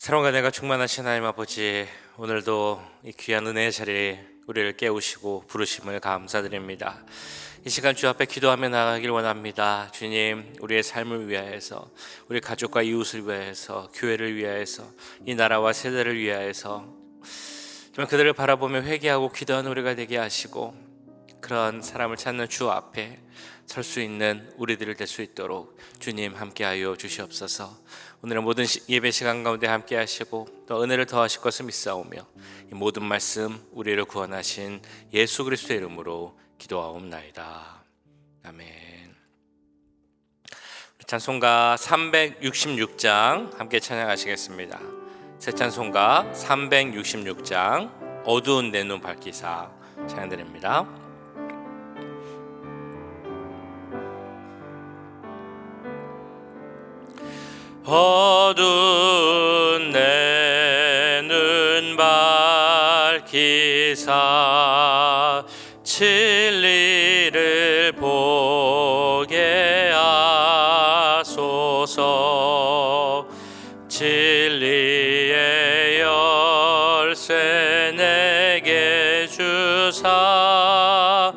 사랑과 은혜가 충만하신 하나님 아버지, 오늘도 이 귀한 은혜의 자리에 우리를 깨우시고 부르심을 감사드립니다. 이 시간 주 앞에 기도하며 나가길 원합니다. 주님, 우리의 삶을 위하여서, 우리 가족과 이웃을 위하여서, 교회를 위하여서, 이 나라와 세대를 위하여서 정말 그들을 바라보며 회개하고 기도하는 우리가 되게 하시고, 그런 사람을 찾는 주 앞에 설 수 있는 우리들을 될 수 있도록 주님 함께하여 주시옵소서. 오늘은 모든 예배 시간 가운데 함께 하시고 또 은혜를 더하실 것을 믿사오며 이 모든 말씀 우리를 구원하신 예수 그리스도의 이름으로 기도하옵나이다. 아멘. 찬송가 366장 함께 찬양하시겠습니다. 새 찬송가 366장 어두운 내 눈 밝히사 찬양드립니다. 어두운 내 눈 밝히사 진리를 보게 하소서. 진리의 열쇠 내게 주사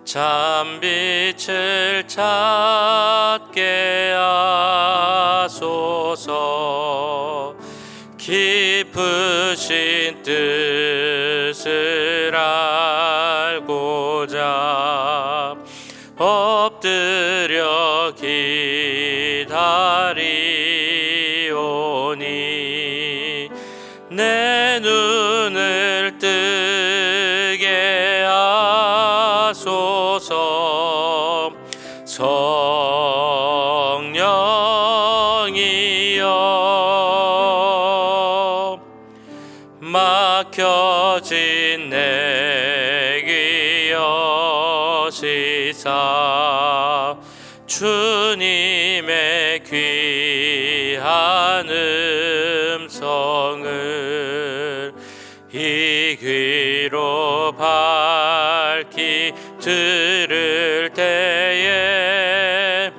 참빛을 찾게 하소서. 깊으신 뜻을 알고자 엎드려 기다리오니 내 눈을 뜨게 하소서. 성령이여 막혀진 내 귀 여시사 주님의 귀한 음성을 이 귀로 밝히 들을 때에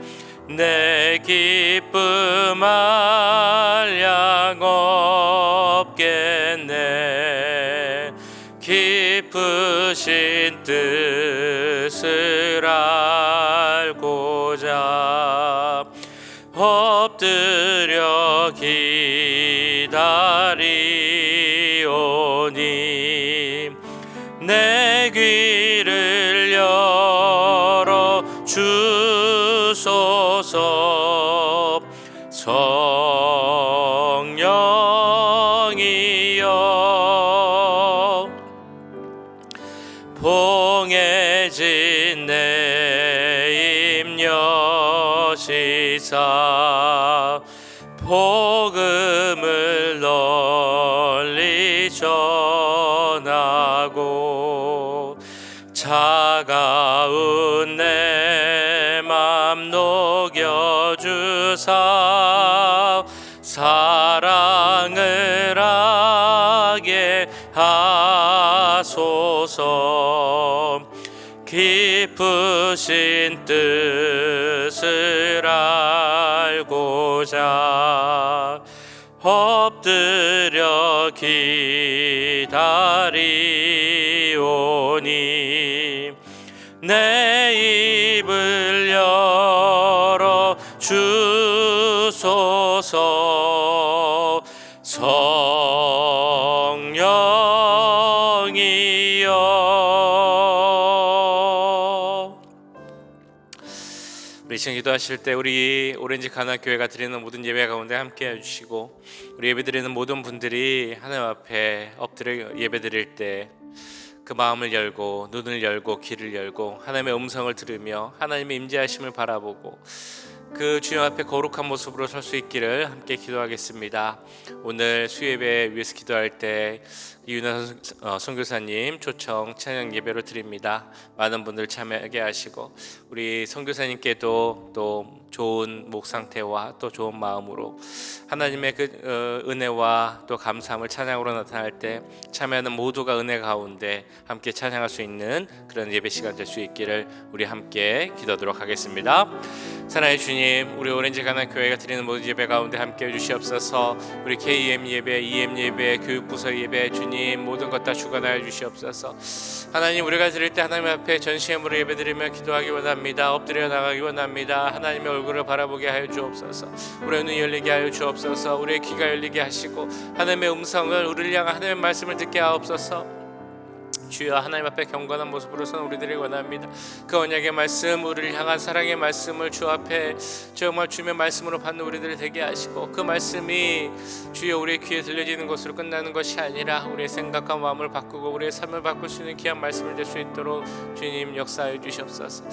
내 기쁨 한량 없겠네. 깊으신 뜻을 알고자 엎드려 기다리오니 내 귀를 열어 주소서. 성령이여 봉해진 내 입 여시사 복음을 널리 전하고 차가운 내 맘 녹여주사 사랑을 하게 하소서. 깊으신 뜻을 알고자 엎드려 기다리오니 내 입을 열어 주소서. 성령이여. 우리 지금 기도하실 때 우리 오렌지 가나 교회가 드리는 모든 예배 가운데 함께 해주시고, 우리 예배 드리는 모든 분들이 하나님 앞에 엎드려 예배 드릴 때 그 마음을 열고 눈을 열고 귀를 열고 하나님의 음성을 들으며 하나님의 임재하심을 바라보고 그 주님 앞에 거룩한 모습으로 설 수 있기를 함께 기도하겠습니다. 오늘 수예배 위해서 기도할 때 이윤아 선교사님 초청 찬양 예배로 드립니다. 많은 분들 참여하게 하시고 우리 선교사님께도 또 좋은 목 상태와 또 좋은 마음으로 하나님의 그 은혜와 또 감사함을 찬양으로 나타날 때 참여하는 모두가 은혜 가운데 함께 찬양할 수 있는 그런 예배 시간 될 수 있기를 우리 함께 기도하도록 하겠습니다. 사랑의 주님, 우리 오렌지 가난 교회가 드리는 모든 예배 가운데 함께 해주시옵소서. 우리 KM 예배, EM 예배, 교육부서 예배 주님 모든 것 다 주관하여 주시옵소서. 하나님, 우리가 드릴 때 하나님 앞에 전시함으로 예배드리며 기도하기 원합니다. 엎드려 나가기 원합니다. 하나님의 얼굴을 바라보게 하여 주옵소서. 우리의 눈이 열리게 하여 주옵소서. 우리의 귀가 열리게 하시고 하나님의 음성을 우리를 향한 하나님의 말씀을 듣게 하옵소서. 주여, 하나님 앞에 경건한 모습으로 선 우리들이 원합니다. 그 언약의 말씀, 우리를 향한 사랑의 말씀을 주 앞에 정말 주의 말씀으로 받는 우리들이 되게 하시고, 그 말씀이 주여 우리의 귀에 들려지는 것으로 끝나는 것이 아니라 우리의 생각과 마음을 바꾸고 우리의 삶을 바꿀 수 있는 귀한 말씀을 될 수 있도록 주님 역사하여 주시옵소서.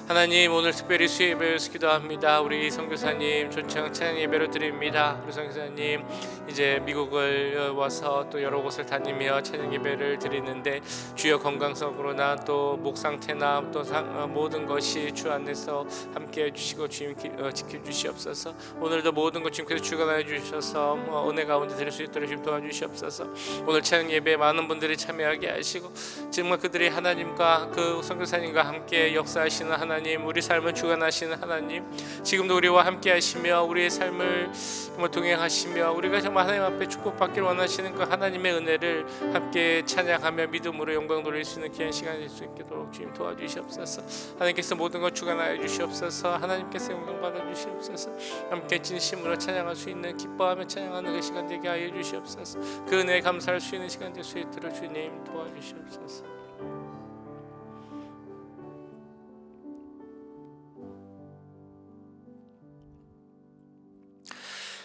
하나님, 오늘 특별히 수요 예배에서 기도합니다. 우리 선교사님 초청 찬양 예배로 드립니다. 우리 선교사님 이제 미국을 와서 또 여러 곳을 다니며 찬양 예배를 드리는데 주여 건강성으로나 또 목 상태나 또 모든 것이 주 안에서 함께 해주시고 주님 지켜주시옵소서. 오늘도 모든 것 주님께서 주관하여 주셔서 은혜 가운데 드릴 수 있도록 주님 도와주시옵소서. 오늘 찬양 예배에 많은 분들이 참여하게 하시고 정말 그들이 하나님과 그 선교사님과 함께 역사하시는 하나님, 우리 삶을 주관하시는 하나님, 지금도 우리와 함께 하시며 우리의 삶을 정말 동행하시며 우리가 정말 하나님 앞에 축복받기를 원하시는 그 하나님의 은혜를 함께 찬양하며 믿음으로 영광 돌릴 수 있는 귀한 시간이 될 수 있도록 주님 도와주시옵소서. 하나님께서 모든 것 주관하여 주시옵소서. 하나님께서 영광 받아 주시옵소서. 함께 진심으로 찬양할 수 있는, 기뻐하며 찬양하는 그 시간 되게 하여 주시옵소서. 그 은혜에 감사할 수 있는 시간 될 수 있도록 주님 도와주시옵소서.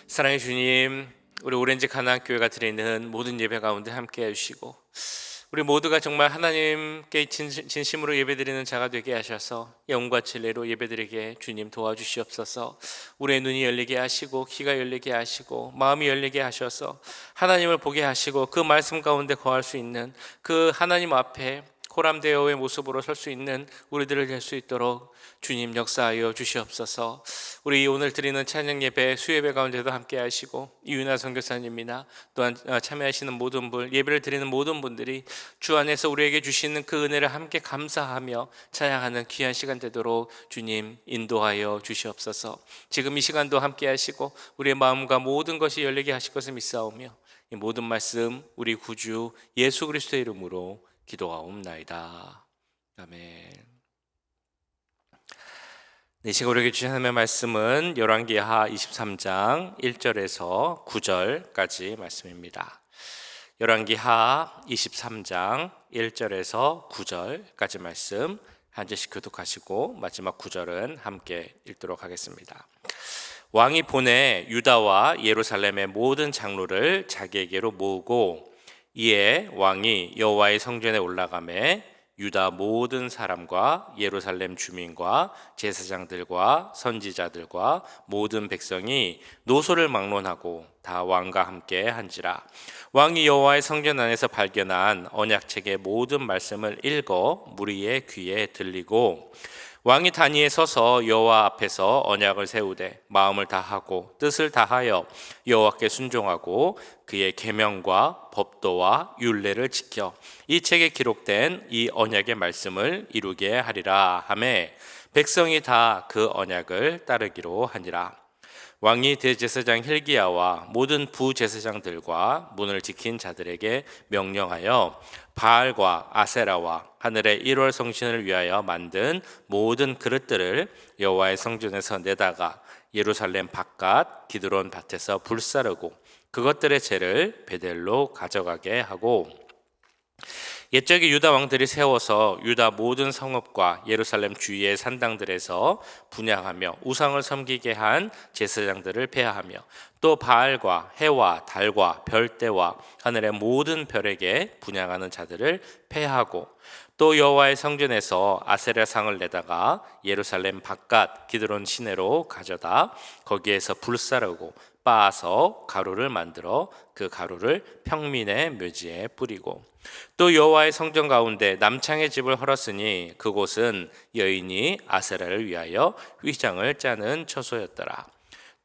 사랑의 주님, 우리 오렌지 가나안 교회가 드리는 모든 예배 가운데 함께 해주시고 우리 모두가 정말 하나님께 진심으로 예배드리는 자가 되게 하셔서 영과 진리로 예배드리게 주님 도와주시옵소서. 우리의 눈이 열리게 하시고 귀가 열리게 하시고 마음이 열리게 하셔서 하나님을 보게 하시고 그 말씀 가운데 거할 수 있는 그 하나님 앞에 고람되어의 모습으로 설 수 있는 우리들을 될 수 있도록 주님 역사하여 주시옵소서. 우리 오늘 드리는 찬양 예배, 수예배 가운데도 함께 하시고 이윤아 선교사님이나 또한 참여하시는 모든 분, 예배를 드리는 모든 분들이 주 안에서 우리에게 주시는 그 은혜를 함께 감사하며 찬양하는 귀한 시간 되도록 주님 인도하여 주시옵소서. 지금 이 시간도 함께 하시고 우리의 마음과 모든 것이 열리게 하실 것을 믿사오며 이 모든 말씀 우리 구주 예수 그리스도의 이름으로 기도하옵나이다. 아멘. 이 시간 우리에게 주신 하나님의 말씀은 열왕기하 23장 1절에서 9절까지 말씀입니다. 열왕기하 23장 1절에서 9절까지 말씀 한 절씩 교독하시고 마지막 9절은 함께 읽도록 하겠습니다. 왕이 보내 유다와 예루살렘의 모든 장로를 자기에게로 모으고 이에 왕이 여호와의 성전에 올라가매 유다 모든 사람과 예루살렘 주민과 제사장들과 선지자들과 모든 백성이 노소를 막론하고 다 왕과 함께 한지라. 왕이 여호와의 성전 안에서 발견한 언약책의 모든 말씀을 읽어 무리의 귀에 들리고 왕이 단위에 서서 여호와 앞에서 언약을 세우되 마음을 다하고 뜻을 다하여 여호와께 순종하고 그의 계명과 법도와 율례를 지켜 이 책에 기록된 이 언약의 말씀을 이루게 하리라 하매 백성이 다 그 언약을 따르기로 하니라. 왕이 대제사장 hil기야와 모든 부제사장들과 문을 지킨 자들에게 명령하여 바알과 아세라와 하늘의 1월 성신을 위하여 만든 모든 그릇들을 여호와의 성전에서 내다가 예루살렘 바깥 기드론 밭에서 불사르고 그것들의 재를 베델로 가져가게 하고 옛적에 유다 왕들이 세워서 유다 모든 성읍과 예루살렘 주위의 산당들에서 분향하며 우상을 섬기게 한 제사장들을 폐하하며 또 바알과 해와 달과 별대와 하늘의 모든 별에게 분향하는 자들을 폐하고 또 여호와의 성전에서 아세라상을 내다가 예루살렘 바깥 기드론 시내로 가져다 거기에서 불사르고 빻아서 가루를 만들어 그 가루를 평민의 묘지에 뿌리고, 또 여호와의 성전 가운데 남창의 집을 헐었으니 그곳은 여인이 아세라를 위하여 휘장을 짜는 처소였더라.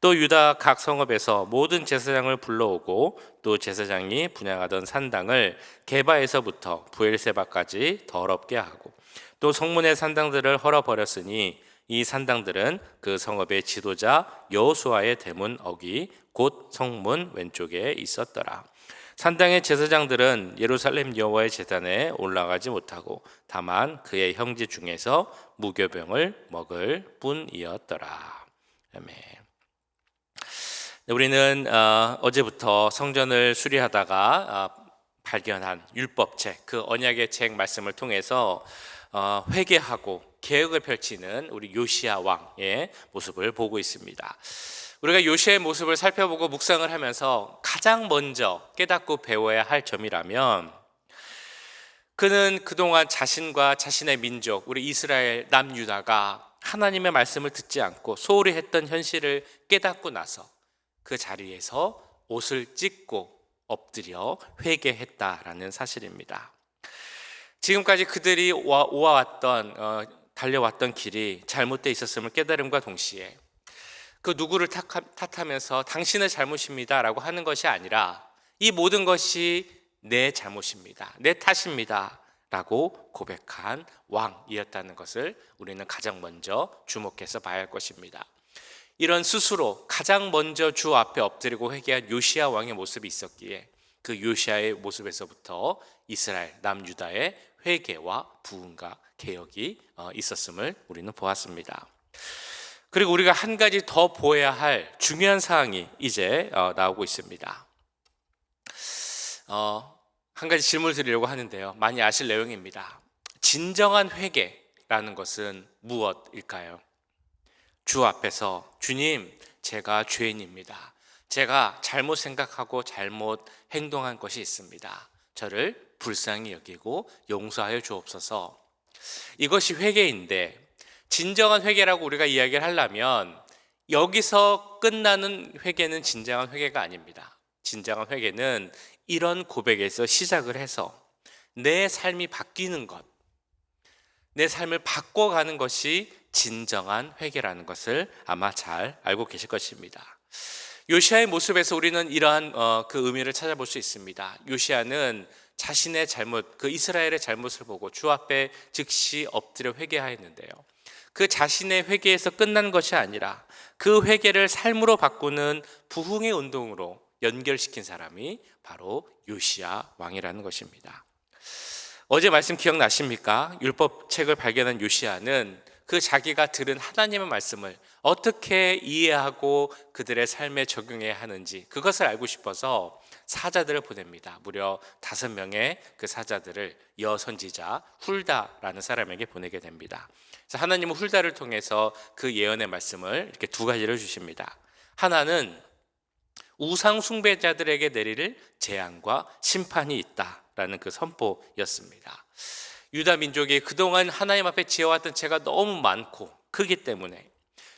또 유다 각 성읍에서 모든 제사장을 불러오고 또 제사장이 분향하던 산당을 게바에서부터 부엘세바까지 더럽게 하고, 또 성문의 산당들을 헐어버렸으니 이 산당들은 그 성읍의 지도자 여호수아의 대문 어귀 곧 성문 왼쪽에 있었더라. 산당의 제사장들은 예루살렘 여호와의 제단에 올라가지 못하고 다만 그의 형제 중에서 무교병을 먹을 뿐이었더라. 아멘. 우리는 어제부터 성전을 수리하다가 발견한 율법책, 그 언약의 책 말씀을 통해서 회개하고 개혁을 펼치는 우리 요시야 왕의 모습을 보고 있습니다. 우리가 요시야의 모습을 살펴보고 묵상을 하면서 가장 먼저 깨닫고 배워야 할 점이라면, 그는 그동안 자신과 자신의 민족, 우리 이스라엘 남유다가 하나님의 말씀을 듣지 않고 소홀히 했던 현실을 깨닫고 나서 그 자리에서 옷을 찢고 엎드려 회개했다라는 사실입니다. 지금까지 그들이 달려왔던 길이 잘못되어 있었음을 깨달음과 동시에 그 누구를 탓하면서 당신의 잘못입니다 라고 하는 것이 아니라 이 모든 것이 내 잘못입니다, 내 탓입니다 라고 고백한 왕이었다는 것을 우리는 가장 먼저 주목해서 봐야 할 것입니다. 이런 스스로 가장 먼저 주 앞에 엎드리고 회개한 요시야 왕의 모습이 있었기에 그 요시야의 모습에서부터 이스라엘 남유다의 회개와 부흥과 개혁이 있었음을 우리는 보았습니다. 그리고 우리가 한 가지 더 보아야 할 중요한 사항이 이제 나오고 있습니다. 한 가지 질문을 드리려고 하는데요, 많이 아실 내용입니다. 진정한 회개라는 것은 무엇일까요? 주 앞에서 주님, 제가 죄인입니다. 제가 잘못 생각하고 잘못 행동한 것이 있습니다. 저를 불쌍히 여기고 용서하여 주옵소서. 이것이 회개인데, 진정한 회개라고 우리가 이야기를 하려면 여기서 끝나는 회개는 진정한 회개가 아닙니다. 진정한 회개는 이런 고백에서 시작을 해서 내 삶이 바뀌는 것, 내 삶을 바꿔가는 것이 진정한 회개라는 것을 아마 잘 알고 계실 것입니다. 요시야의 모습에서 우리는 이러한 그 의미를 찾아볼 수 있습니다. 요시야는 자신의 잘못, 그 이스라엘의 잘못을 보고 주 앞에 즉시 엎드려 회개하였는데요, 그 자신의 회개에서 끝난 것이 아니라 그 회개를 삶으로 바꾸는 부흥의 운동으로 연결시킨 사람이 바로 요시야 왕이라는 것입니다. 어제 말씀 기억나십니까? 율법책을 발견한 요시야는 그 자기가 들은 하나님의 말씀을 어떻게 이해하고 그들의 삶에 적용해야 하는지 그것을 알고 싶어서 사자들을 보냅니다. 무려 5명의 그 사자들을 여선지자 훌다라는 사람에게 보내게 됩니다. 그래서 하나님은 훌다를 통해서 그 예언의 말씀을 이렇게 2가지를 주십니다. 하나는 우상 숭배자들에게 내릴 재앙과 심판이 있다라는 그 선포였습니다. 유다 민족이 그동안 하나님 앞에 지어왔던 죄가 너무 많고 크기 때문에,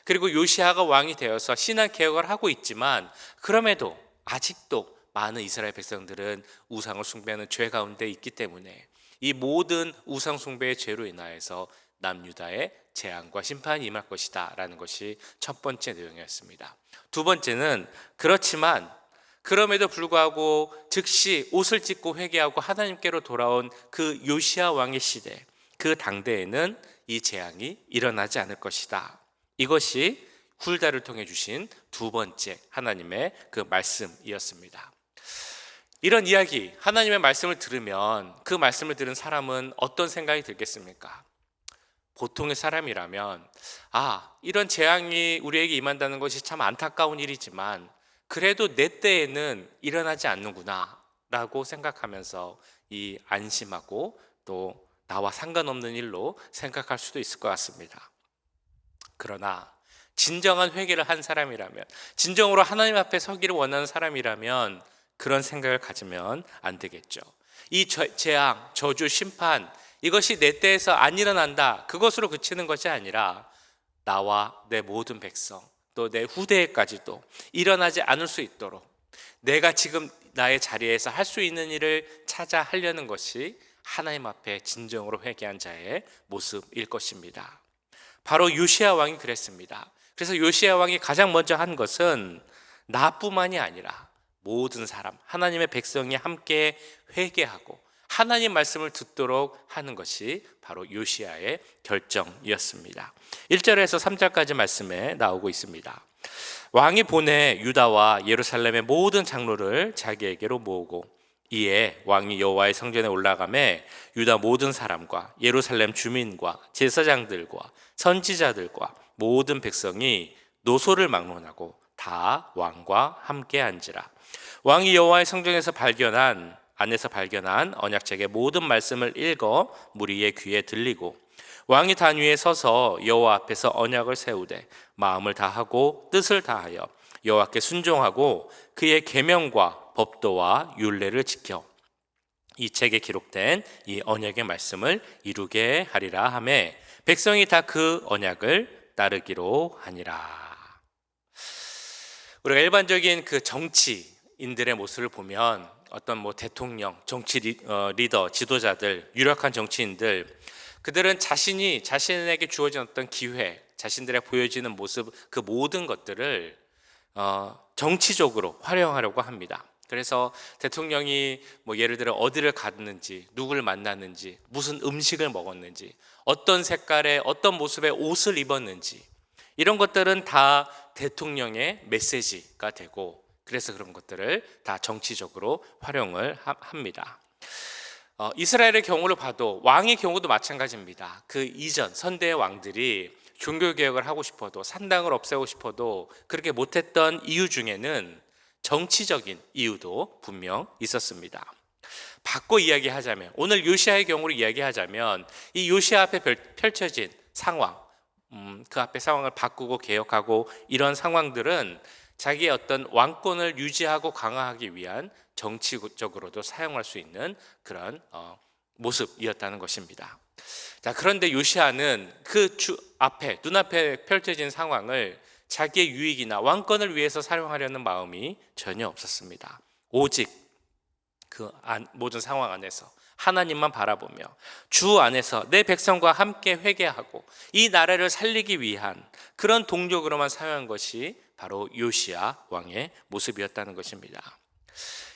그리고 요시야가 왕이 되어서 신앙 개혁을 하고 있지만 그럼에도 아직도 많은 이스라엘 백성들은 우상을 숭배하는 죄 가운데 있기 때문에 이 모든 우상 숭배의 죄로 인하여서 남유다의 재앙과 심판이 임할 것이다 라는 것이 첫 번째 내용이었습니다. 두 번째는, 그렇지만 그럼에도 불구하고 즉시 옷을 찢고 회개하고 하나님께로 돌아온 그 요시야 왕의 시대, 그 당대에는 이 재앙이 일어나지 않을 것이다. 이것이 훌다를 통해 주신 2번째 하나님의 그 말씀이었습니다. 이런 이야기, 하나님의 말씀을 들으면 그 말씀을 들은 사람은 어떤 생각이 들겠습니까? 보통의 사람이라면 이런 재앙이 우리에게 임한다는 것이 참 안타까운 일이지만 그래도 내 때에는 일어나지 않는구나 라고 생각하면서 이 안심하고 또 나와 상관없는 일로 생각할 수도 있을 것 같습니다. 그러나 진정한 회개를 한 사람이라면, 진정으로 하나님 앞에 서기를 원하는 사람이라면 그런 생각을 가지면 안 되겠죠. 이 재앙, 저주, 심판, 이것이 내 때에서 안 일어난다, 그것으로 그치는 것이 아니라 나와 내 모든 백성, 또 내 후대에까지도 일어나지 않을 수 있도록 내가 지금 나의 자리에서 할 수 있는 일을 찾아 하려는 것이 하나님 앞에 진정으로 회개한 자의 모습일 것입니다. 바로 요시야 왕이 그랬습니다. 그래서 요시야 왕이 가장 먼저 한 것은 나뿐만이 아니라 모든 사람, 하나님의 백성이 함께 회개하고 하나님 말씀을 듣도록 하는 것이 바로 요시야의 결정이었습니다. 1절에서 3절까지 말씀에 나오고 있습니다. 왕이 보내 유다와 예루살렘의 모든 장로를 자기에게로 모으고 이에 왕이 여호와의 성전에 올라가매 유다 모든 사람과 예루살렘 주민과 제사장들과 선지자들과 모든 백성이 노소를 막론하고 다 왕과 함께 앉으라. 왕이 여호와의 성전에서 안에서 발견한 언약책의 모든 말씀을 읽어 무리의 귀에 들리고 왕이 단 위에 서서 여호와 앞에서 언약을 세우되 마음을 다하고 뜻을 다하여 여호와께 순종하고 그의 계명과 법도와 율례를 지켜 이 책에 기록된 이 언약의 말씀을 이루게 하리라 하매 백성이 다 그 언약을 따르기로 하니라. 우리가 일반적인 그 정치인들의 모습을 보면 어떤 대통령, 정치 리더, 지도자들, 유력한 정치인들, 그들은 자신에게 주어진 어떤 기회, 자신들의 보여지는 모습, 그 모든 것들을 정치적으로 활용하려고 합니다. 그래서 대통령이 예를 들어 어디를 갔는지, 누구를 만났는지, 무슨 음식을 먹었는지, 어떤 색깔의 어떤 모습의 옷을 입었는지, 이런 것들은 다 대통령의 메시지가 되고, 그래서 그런 것들을 다 정치적으로 활용을 합니다. 이스라엘의 경우를 봐도 왕의 경우도 마찬가지입니다. 그 이전 선대의 왕들이 종교개혁을 하고 싶어도, 산당을 없애고 싶어도 그렇게 못했던 이유 중에는 정치적인 이유도 분명 있었습니다. 바꿔 이야기하자면, 오늘 요시아의 경우를 이야기하자면, 이 요시아 앞에 펼쳐진 상황, 그 앞에 상황을 바꾸고 개혁하고 이런 상황들은 자기의 어떤 왕권을 유지하고 강화하기 위한 정치적으로도 사용할 수 있는 그런 모습이었다는 것입니다. 자, 그런데 요시아는 그 눈앞에 펼쳐진 상황을 자기의 유익이나 왕권을 위해서 사용하려는 마음이 전혀 없었습니다. 오직 그 모든 상황 안에서 하나님만 바라보며 주 안에서 내 백성과 함께 회개하고 이 나라를 살리기 위한 그런 동력으로만 사용한 것이 바로 요시야 왕의 모습이었다는 것입니다.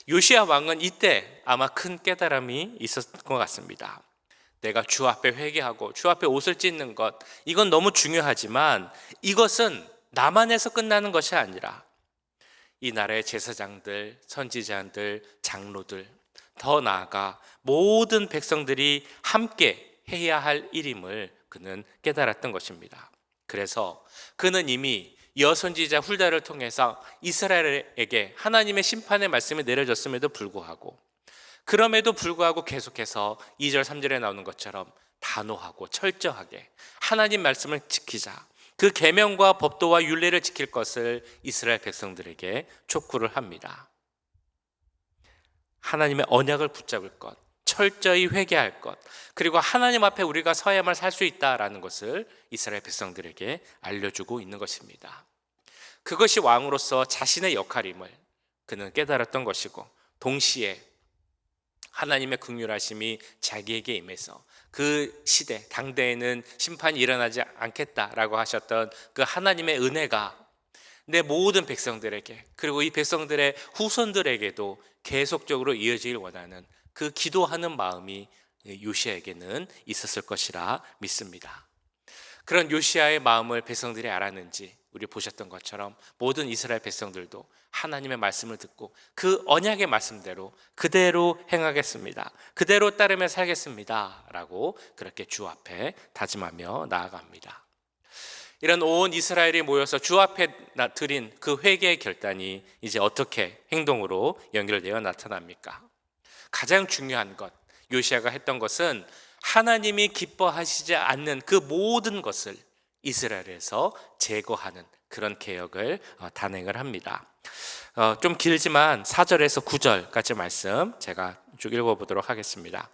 요시야 왕은 이때 아마 큰 깨달음이 있었던 것 같습니다. 내가 주 앞에 회개하고 주 앞에 옷을 찢는 것, 이건 너무 중요하지만 이것은 나만 해서 끝나는 것이 아니라 이 나라의 제사장들, 선지자들, 장로들, 더 나아가 모든 백성들이 함께 해야 할 일임을 그는 깨달았던 것입니다. 그래서 그는 이미 여선지자 훌다를 통해서 이스라엘에게 하나님의 심판의 말씀이 내려졌음에도 불구하고, 그럼에도 불구하고 계속해서 2절 3절에 나오는 것처럼 단호하고 철저하게 하나님 말씀을 지키자, 그 계명과 법도와 율례를 지킬 것을 이스라엘 백성들에게 촉구를 합니다. 하나님의 언약을 붙잡을 것, 철저히 회개할 것, 그리고 하나님 앞에 우리가 서야만 살 수 있다라는 것을 이스라엘 백성들에게 알려주고 있는 것입니다. 그것이 왕으로서 자신의 역할임을 그는 깨달았던 것이고, 동시에 하나님의 긍휼하심이 자기에게 임해서 그 시대, 당대에는 심판이 일어나지 않겠다라고 하셨던 그 하나님의 은혜가 내 모든 백성들에게, 그리고 이 백성들의 후손들에게도 계속적으로 이어지길 원하는 그 기도하는 마음이 요시아에게는 있었을 것이라 믿습니다. 그런 요시아의 마음을 백성들이 알았는지 우리 보셨던 것처럼 모든 이스라엘 백성들도 하나님의 말씀을 듣고 그 언약의 말씀대로 그대로 행하겠습니다, 그대로 따르며 살겠습니다 라고 그렇게 주 앞에 다짐하며 나아갑니다. 이런 온 이스라엘이 모여서 주 앞에 드린 그 회개의 결단이 이제 어떻게 행동으로 연결되어 나타납니까? 가장 중요한 것, 요시아가 했던 것은 하나님이 기뻐하시지 않는 그 모든 것을 이스라엘에서 제거하는 그런 개혁을 단행을 합니다. 좀 길지만 4절에서 9절까지 말씀 제가 쭉 읽어보도록 하겠습니다.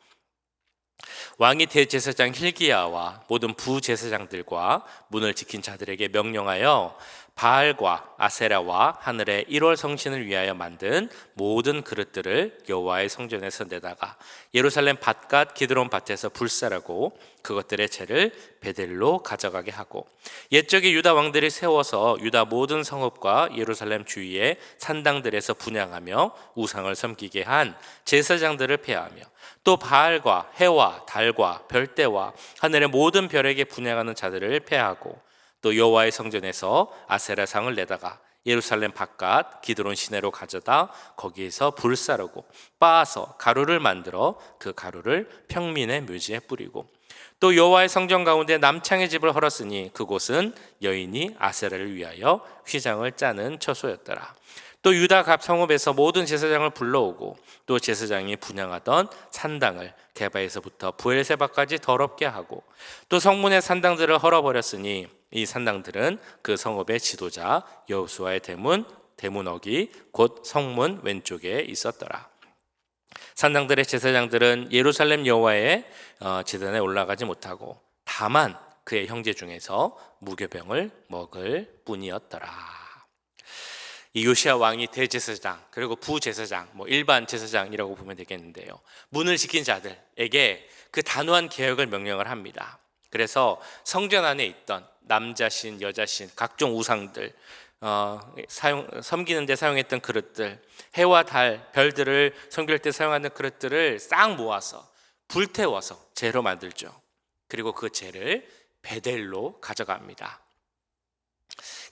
왕이 대제사장 hil기야와 모든 부제사장들과 문을 지킨 자들에게 명령하여 바알과 아세라와 하늘의 1월 성신을 위하여 만든 모든 그릇들을 여호와의 성전에서 내다가 예루살렘 밭갓 기드론 밭에서 불사르고 그것들의 재를 베델로 가져가게 하고 옛적에 유다 왕들이 세워서 유다 모든 성읍과 예루살렘 주위의 산당들에서 분향하며 우상을 섬기게 한 제사장들을 폐하며 또 바알과 해와 달과 별대와 하늘의 모든 별에게 분향하는 자들을 폐하고 또 여호와의 성전에서 아세라상을 내다가 예루살렘 바깥 기드론 시내로 가져다 거기에서 불사르고 빻아서 가루를 만들어 그 가루를 평민의 묘지에 뿌리고 또 여호와의 성전 가운데 남창의 집을 헐었으니 그곳은 여인이 아세라를 위하여 휘장을 짜는 처소였더라. 또 유다 갑 성읍에서 모든 제사장을 불러오고 또 제사장이 분향하던 산당을 게바에서부터 부엘세바까지 더럽게 하고 또 성문의 산당들을 헐어버렸으니 이 산당들은 그 성읍의 지도자 여호수아의 대문억이 곧 성문 왼쪽에 있었더라. 산당들의 제사장들은 예루살렘 여호와의 제단에 올라가지 못하고 다만 그의 형제 중에서 무교병을 먹을 뿐이었더라. 이 요시야 왕이 대제사장 그리고 부제사장 일반 제사장이라고 보면 되겠는데요, 문을 지킨 자들에게 그 단호한 개혁을 명령을 합니다. 그래서 성전 안에 있던 남자신 여자신 각종 우상들 섬기는 데 사용했던 그릇들, 해와 달 별들을 섬길 때 사용하는 그릇들을 싹 모아서 불태워서 재로 만들죠. 그리고 그 재를 베델로 가져갑니다.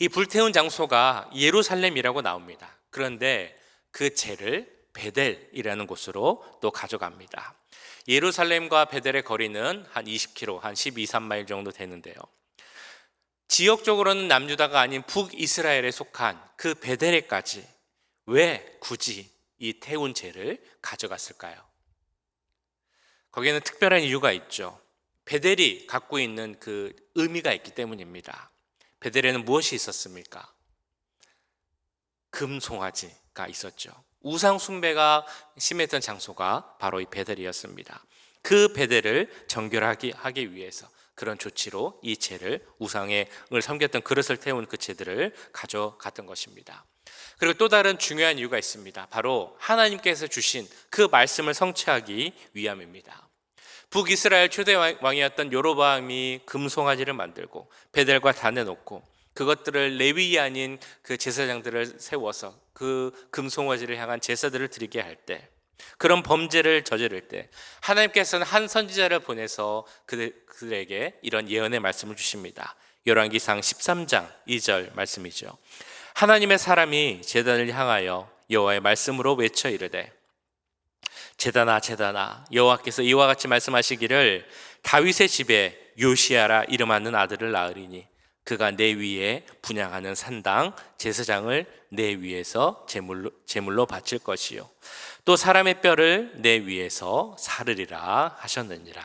이 불태운 장소가 예루살렘이라고 나옵니다. 그런데 그 재를 베델이라는 곳으로 또 가져갑니다. 예루살렘과 베델의 거리는 한 20km, 한 12, 3마일 정도 되는데요, 지역적으로는 남유다가 아닌 북이스라엘에 속한 그 베델에까지 왜 굳이 이 태운 재를 가져갔을까요? 거기에는 특별한 이유가 있죠. 베델이 갖고 있는 그 의미가 있기 때문입니다. 베델에는 무엇이 있었습니까? 금송아지가 있었죠. 우상 숭배가 심했던 장소가 바로 이 베델이었습니다. 그 베델을 정결하기 위해서 그런 조치로 이 재를 우상을 섬겼던 그릇을 태운 그 재들을 가져갔던 것입니다. 그리고 또 다른 중요한 이유가 있습니다. 바로 하나님께서 주신 그 말씀을 성취하기 위함입니다. 북이스라엘 초대 왕이었던 여로보암이 금송아지를 만들고 베델과 단에 놓고 그것들을 레위이 아닌 그 제사장들을 세워서 그 금송아지를 향한 제사들을 드리게 할 때, 그런 범죄를 저지를 때 하나님께서는 한 선지자를 보내서 그들에게 이런 예언의 말씀을 주십니다. 열왕기상 13장 2절 말씀이죠. 하나님의 사람이 제단을 향하여 여호와의 말씀으로 외쳐 이르되 제단아 제단아 여호와께서 이와 같이 말씀하시기를 다윗의 집에 요시야라 이름하는 아들을 낳으리니 그가 내 위에 분향하는 산당 제사장을 내 위에서 제물로 바칠 것이요 또 사람의 뼈를 내 위에서 사르리라 하셨느니라.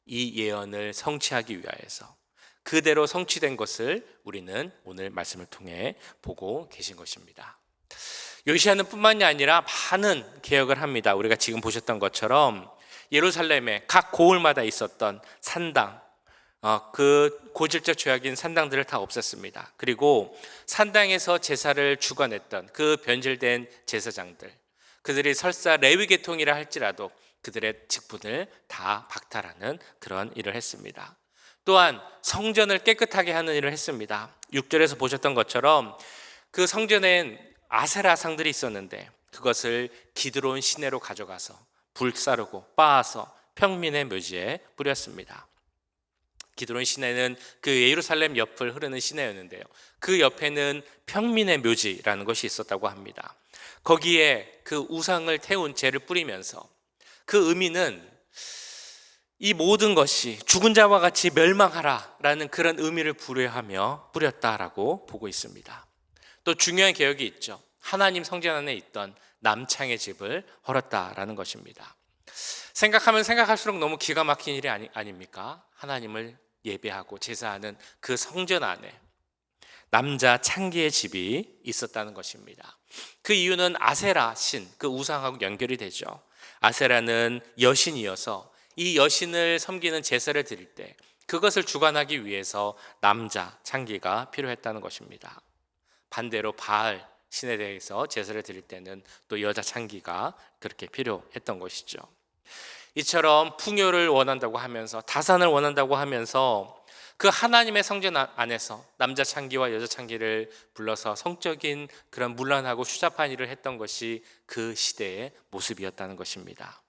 이 예언을 성취하기 위하여서 그대로 성취된 것을 우리는 오늘 말씀을 통해 보고 계신 것입니다. 요시야는 뿐만이 아니라 많은 개혁을 합니다. 우리가 지금 보셨던 것처럼 예루살렘에 각 고을마다 있었던 산당, 그 고질적 죄악인 산당들을 다 없앴습니다. 그리고 산당에서 제사를 주관했던 그 변질된 제사장들, 그들이 설사 레위 계통이라 할지라도 그들의 직분을 다 박탈하는 그런 일을 했습니다. 또한 성전을 깨끗하게 하는 일을 했습니다. 6절에서 보셨던 것처럼 그 성전엔 아세라 상들이 있었는데 그것을 기드론 시내로 가져가서 불사르고 빻아서 평민의 묘지에 뿌렸습니다. 기드론 시내는 그 예루살렘 옆을 흐르는 시내였는데요, 그 옆에는 평민의 묘지라는 것이 있었다고 합니다. 거기에 그 우상을 태운 재를 뿌리면서 그 의미는 이 모든 것이 죽은 자와 같이 멸망하라라는 그런 의미를 부여하며 뿌렸다라고 보고 있습니다. 또 중요한 개혁이 있죠. 하나님 성전 안에 있던 남창의 집을 헐었다라는 것입니다. 생각하면 생각할수록 너무 기가 막힌 일이 아닙니까? 하나님을 예배하고 제사하는 그 성전 안에 남자 창기의 집이 있었다는 것입니다. 그 이유는 아세라 신, 그 우상하고 연결이 되죠. 아세라는 여신이어서 이 여신을 섬기는 제사를 드릴 때 그것을 주관하기 위해서 남자 창기가 필요했다는 것입니다. 반대로 바알 신에 대해서 제사를 드릴 때는 또 여자 창기가 그렇게 필요했던 것이죠. 이처럼 풍요를 원한다고 하면서 다산을 원한다고 하면서 그 하나님의 성전 안에서 남자 창기와 여자 창기를 불러서 성적인 그런 문란하고 추잡한 일을 했던 것이 그 시대의 모습이었다는 것입니다.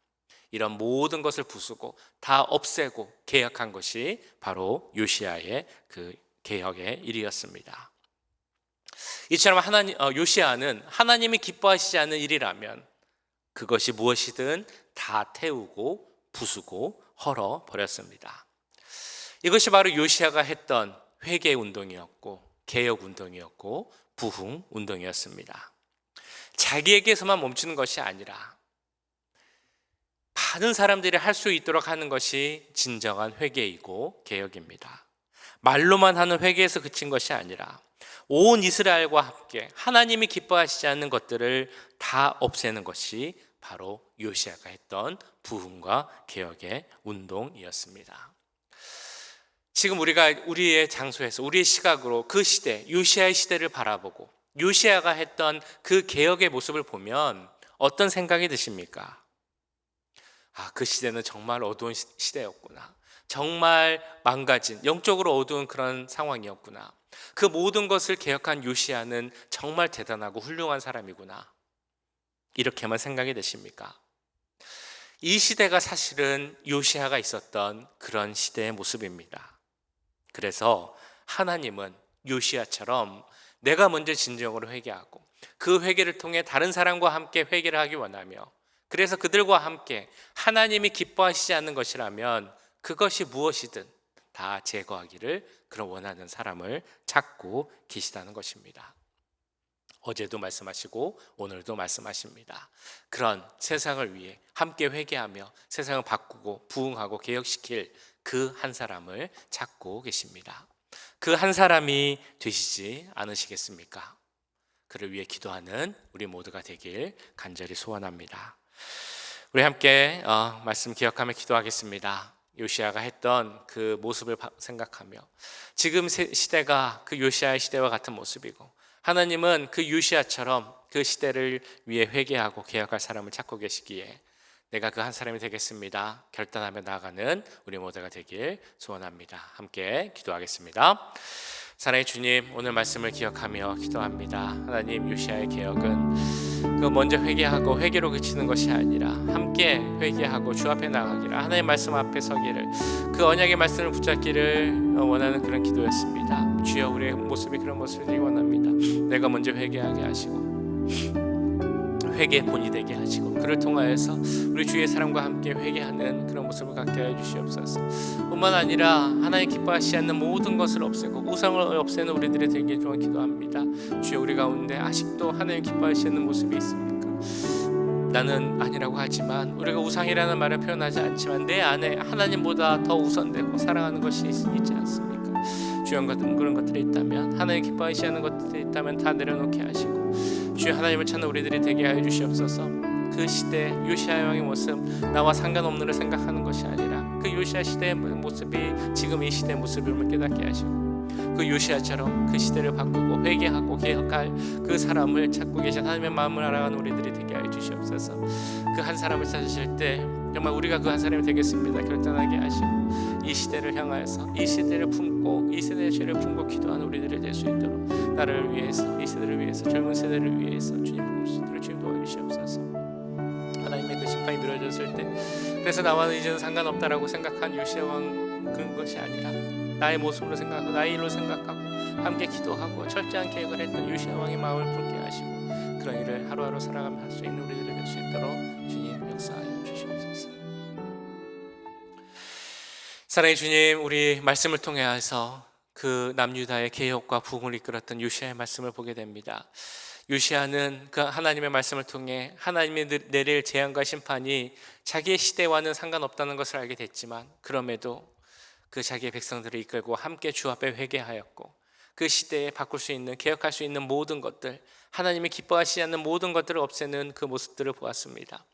이런 모든 것을 부수고 다 없애고 개혁한 것이 바로 요시야의 그 개혁의 일이었습니다. 이처럼 요시야는 하나님이 기뻐하시지 않는 일이라면 그것이 무엇이든 다 태우고 부수고 헐어 버렸습니다. 이것이 바로 요시야가 했던 회개 운동이었고 개혁 운동이었고 부흥 운동이었습니다. 자기에게서만 멈추는 것이 아니라 많은 사람들이 할 수 있도록 하는 것이 진정한 회개이고 개혁입니다. 말로만 하는 회개에서 그친 것이 아니라 온 이스라엘과 함께 하나님이 기뻐하시지 않는 것들을 다 없애는 것이 바로 요시야가 했던 부흥과 개혁의 운동이었습니다. 지금 우리가 우리의 장소에서 우리의 시각으로 그 시대, 요시야의 시대를 바라보고 요시야가 했던 그 개혁의 모습을 보면 어떤 생각이 드십니까? 그 시대는 정말 어두운 시대였구나. 정말 망가진, 영적으로 어두운 그런 상황이었구나. 그 모든 것을 개혁한 요시야는 정말 대단하고 훌륭한 사람이구나. 이렇게만 생각이 되십니까? 이 시대가 사실은 요시야가 있었던 그런 시대의 모습입니다. 그래서 하나님은 요시야처럼 내가 먼저 진정으로 회개하고 그 회개를 통해 다른 사람과 함께 회개를 하기 원하며 그래서 그들과 함께 하나님이 기뻐하시지 않는 것이라면 그것이 무엇이든 다 제거하기를 그런 원하는 사람을 찾고 계시다는 것입니다. 어제도 말씀하시고 오늘도 말씀하십니다. 그런 세상을 위해 함께 회개하며 세상을 바꾸고 부흥하고 개혁시킬 그 한 사람을 찾고 계십니다. 그 한 사람이 되시지 않으시겠습니까? 그를 위해 기도하는 우리 모두가 되길 간절히 소원합니다. 우리 함께 말씀 기억하며 기도하겠습니다. 요시야가 했던 그 모습을 생각하며 지금 시대가 그 요시야의 시대와 같은 모습이고 하나님은 그 요시야처럼 그 시대를 위해 회개하고 개혁할 사람을 찾고 계시기에 내가 그 한 사람이 되겠습니다. 결단하며 나아가는 우리 모두가 되길 소원합니다. 함께 기도하겠습니다. 사랑의 주님, 오늘 말씀을 기억하며 기도합니다. 하나님, 요시야의 개혁은 그 먼저 회개하고 회개로 그치는 것이 아니라 함께 회개하고 주 앞에 나가기를, 하나님의 말씀 앞에 서기를, 그 언약의 말씀을 붙잡기를 원하는 그런 기도였습니다. 주여, 우리의 모습이 그런 모습이 되기 원합니다. 내가 먼저 회개하게 하시고 회개의 본이 되게 하시고 그를 통하여서 우리 주의 사람과 함께 회개하는 그런 모습을 갖게 해 주시옵소서. 뿐만 아니라 하나님 기뻐하시지 않는 모든 것을 없애고 우상을 없애는 우리들이 되길 좀 기도합니다. 주여, 우리 가운데 아직도 하나님 기뻐하시지 않는 모습이 있습니까? 나는 아니라고 하지만 우리가 우상이라는 말을 표현하지 않지만 내 안에 하나님보다 더 우선되고 사랑하는 것이 있지 않습니까? 주여, 그런 것들이 있다면, 하나님 기뻐하시지 않는 것들이 있다면 다 내려놓게 하시고 주여, 하나님을 찾는 우리들이 되게 하여 주시옵소서. 그 시대 요시야 왕의 모습 나와 상관없는 걸 생각하는 것이 아니라 그 요시야 시대의 모습이 지금 이 시대의 모습임을 깨닫게 하시고 그 요시야처럼 그 시대를 바꾸고 회개하고 개혁할 그 사람을 찾고 계신 하나님의 마음을 알아가는 우리들이 되게 하여 주시옵소서. 그 한 사람을 찾으실 때 정말 우리가 그 한 사람이 되겠습니다. 결단하게 하시고 이 시대를 향하여서 이 시대를 품고 이 세대의 죄를 품고 기도하는 우리들이 될 수 있도록 나를 위해서, 이 세대를 위해서, 젊은 세대를 위해서 주님 부를 수 있도록 주님 도와주시옵소서. 하나님의 그 심판이 미뤄졌을 때 그래서 나와는 이제는 상관없다라고 생각한 요시야 왕 그런 것이 아니라 나의 모습으로 생각하고 나의 일로 생각하고 함께 기도하고 철저한 계획을 했던 요시야 왕의 마음을 품게 하시고 그런 일을 하루하루 살아가며 할 수 있는 우리들이 될 수 있도록 주님 역사하여 주시옵소서. 사랑의 주님, 우리 말씀을 통해서 그 남유다의 개혁과 부흥을 이끌었던 요시야의 말씀을 보게 됩니다. 요시야는 그 하나님의 말씀을 통해 하나님이 내릴 재앙과 심판이 자기의 시대와는 상관없다는 것을 알게 됐지만 그럼에도 그 자기의 백성들을 이끌고 함께 주 앞에 회개하였고 그 시대에 바꿀 수 있는, 개혁할 수 있는 모든 것들, 하나님이 기뻐하시지 않는 모든 것들을 없애는 그 모습들을 보았습니다.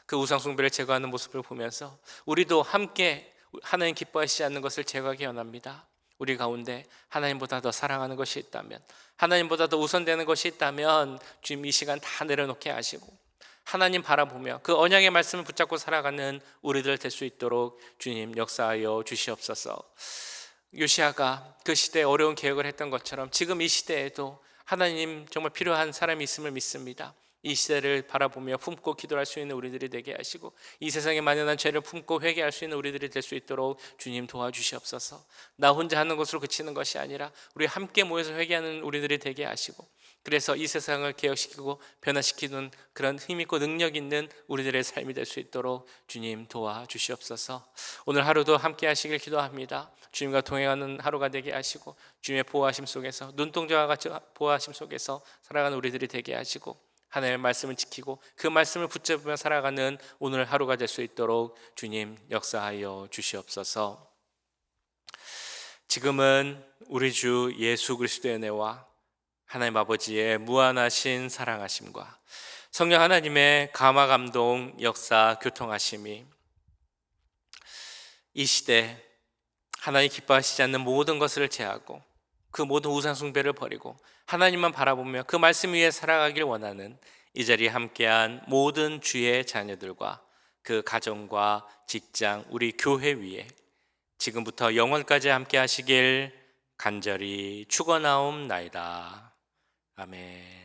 그 우상 숭배를 제거하는 모습을 보면서 우리도 함께 하나님 기뻐하시지 않는 것을 제거하기 원합니다. 우리 가운데 하나님보다 더 사랑하는 것이 있다면, 하나님보다 더 우선되는 것이 있다면 주님 이 시간 다 내려놓게 하시고 하나님 바라보며 그 언약의 말씀을 붙잡고 살아가는 우리들 될 수 있도록 주님 역사하여 주시옵소서. 요시아가 그 시대에 어려운 개혁을 했던 것처럼 지금 이 시대에도 하나님 정말 필요한 사람이 있음을 믿습니다. 이 시대를 바라보며 품고 기도할 수 있는 우리들이 되게 하시고 이 세상에 만연한 죄를 품고 회개할 수 있는 우리들이 될 수 있도록 주님 도와주시옵소서. 나 혼자 하는 것으로 그치는 것이 아니라 우리 함께 모여서 회개하는 우리들이 되게 하시고, 그래서 이 세상을 개혁시키고 변화시키는 그런 힘있고 능력 있는 우리들의 삶이 될 수 있도록 주님 도와주시옵소서. 오늘 하루도 함께 하시길 기도합니다. 주님과 동행하는 하루가 되게 하시고 주님의 보호하심 속에서, 눈동자와 같이 보호하심 속에서 살아가는 우리들이 되게 하시고 하나님의 말씀을 지키고 그 말씀을 붙잡으며 살아가는 오늘 하루가 될 수 있도록 주님 역사하여 주시옵소서. 지금은 우리 주 예수 그리스도의 은혜와 하나님 아버지의 무한하신 사랑하심과 성령 하나님의 감화 감동 역사 교통하심이 이 시대 하나님 기뻐하시지 않는 모든 것을 제하고 그 모든 우상 숭배를 버리고 하나님만 바라보며 그 말씀 위에 살아가길 원하는 이 자리에 함께한 모든 주의 자녀들과 그 가정과 직장, 우리 교회 위에 지금부터 영원까지 함께 하시길 간절히 축원하옵나이다. 아멘.